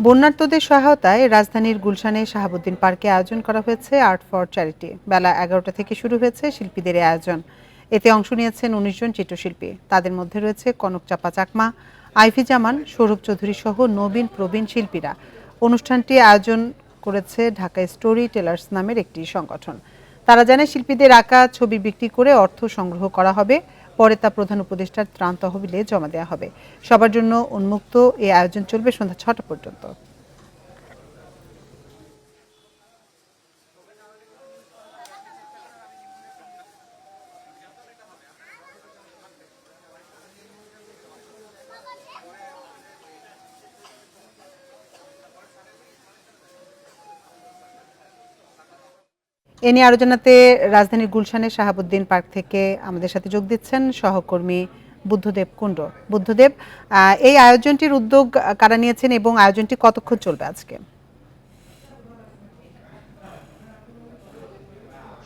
বন্যার্তদের সহায়তায় রাজধানীর গুলশানে শাহাবুদ্দিন পার্কে আয়োজন করা হয়েছে আর্ট ফর চ্যারিটি। বেলা 11টা থেকে শুরু হয়েছে শিল্পীদের এই আয়োজন। এতে অংশ নিয়েছেন 19 জন চিত্রশিল্পী। তাদের মধ্যে রয়েছে কনক চাপা চাকমা, আইভি জামান, সৌরভ চৌধুরী সহ নবীন প্রবীণ শিল্পীরা। অনুষ্ঠানটি আয়োজন করেছে ঢাকা স্টোরি টেলার্স নামের একটি সংগঠন। তারা জানায়, শিল্পীদের আঁকা ছবি বিক্রি করে অর্থ সংগ্রহ করা হবে, পরে তা প্রধান উপদেষ্টার ত্রাণ তহবিলে জমা দেওয়া হবে। সবার জন্য উন্মুক্ত এই আয়োজন চলবে সন্ধ্যা 6টা পর্যন্ত। এ নিয়ে আলোচনাতে রাজধানীর গুলশানের শাহাবুদ্দিন পার্ক থেকে আমাদের সাথে যোগ দিচ্ছেন সহকর্মী বুদ্ধদেব কুণ্ড। বুদ্ধদেব, এই আয়োজনটির উদ্যোগ কারা নিয়েছেন এবং আয়োজনটি কতক্ষণ চলবে আজকে?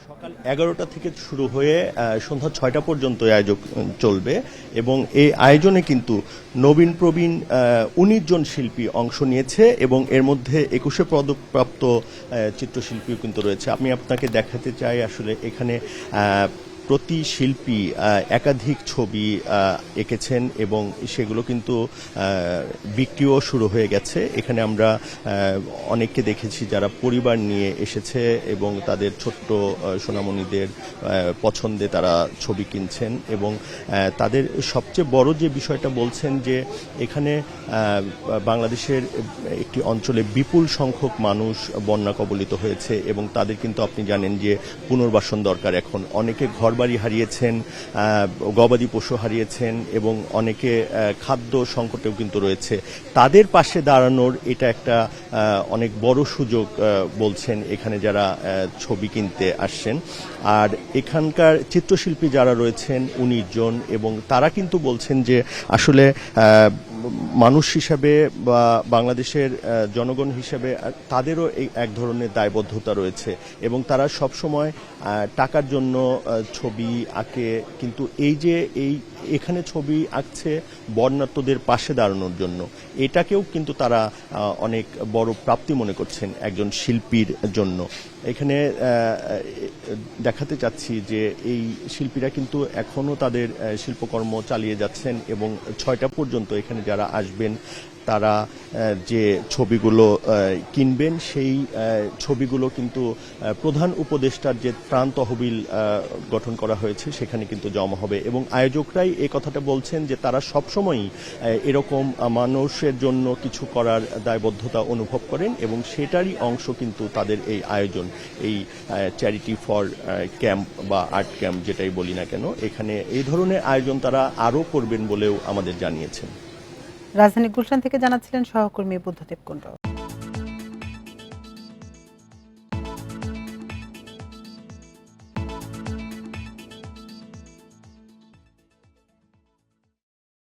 সকাল 11টা থেকে শুরু হয়ে সন্ধ্যা 6টা পর্যন্ত আয়োজন চলবে এবং এই আয়োজনে কিন্তু নবীন প্রবীণ 19 জন শিল্পী অংশ নিয়েছে এবং এর মধ্যে 21 পদকপ্রাপ্ত চিত্রশিল্পীও কিন্তু রয়েছে। আমি আপনাকে দেখাতে চাই, আসলে এখানে প্রতি শিল্পী একাধিক ছবি এঁকেছেন এবং সেগুলো কিন্তু বিক্রিও শুরু হয়ে গেছে। এখানে আমরা অনেককে দেখেছি যারা পরিবার নিয়ে এসেছে এবং তাদের ছোট্ট সোনামণিদের পছন্দে তারা ছবি কিনছেন এবং তাদের সবচেয়ে বড় যে বিষয়টা বলছেন যে এখানে বাংলাদেশের একটি অঞ্চলে বিপুল সংখ্যক মানুষ বন্যা কবলিত হয়েছে এবং তাদের কিন্তু আপনি জানেন যে পুনর্বাসন দরকার। এখন অনেকে ঘরবাড়ি হারিয়েছেন, গবাদি পশু হারিয়েছেন এবং অনেকে খাদ্য সংকটেও কিন্তু রয়েছে। তাদের পাশে দাঁড়ানোর এটা একটা অনেক বড় সুযোগ বলছেন এখানে যারা ছবি কিনতে আসছেন। আর এখানকার চিত্রশিল্পী যারা রয়েছেন 19 জন এবং তারা কিন্তু বলছেন যে আসলে মানুষ হিসাবে বা বাংলাদেশের জনগণ হিসাবে তাদেরও এক ধরনের দায়বদ্ধতা রয়েছে এবং তারা সবসময় টাকার জন্য ছবি আঁকে, কিন্তু এই যে এখানে ছবি আঁকছে বন্যার্তদের পাশে দাঁড়ানোর জন্য, এটাকেও কিন্তু তারা অনেক বড় প্রাপ্তি মনে করছেন একজন শিল্পীর জন্য। এখানে দেখাতে চাচ্ছি যে এই শিল্পীরা কিন্তু এখনো তাদের শিল্পকর্ম চালিয়ে যাচ্ছেন এবং 6টা পর্যন্ত এখানে যারা আসবেন তারা যে ছবিগুলো কিনবেন সেই ছবিগুলো কিন্তু প্রধান উপদেষ্টার যে ত্রাণ তহবিল গঠন করা হয়েছে সেখানে কিন্তু জমা হবে এবং আয়োজকরাই এই কথাটা বলছেন যে তারা সবসময়ই এরকম মানুষের জন্য কিছু করার দায়বদ্ধতা অনুভব করেন এবং সেটারই অংশ কিন্তু তাদের এই আয়োজন, এই চ্যারিটি ফর ক্যাম্প বা আর্ট ক্যাম্প যেটাই বলি না কেন, এখানে এই ধরনের আয়োজন তারা আরও করবেন বলেও আমাদের জানিয়েছেন। রাজধানী গুলশান থেকে জানাচ্ছিলেন সহকর্মী বুদ্ধদেব কুণ্ড।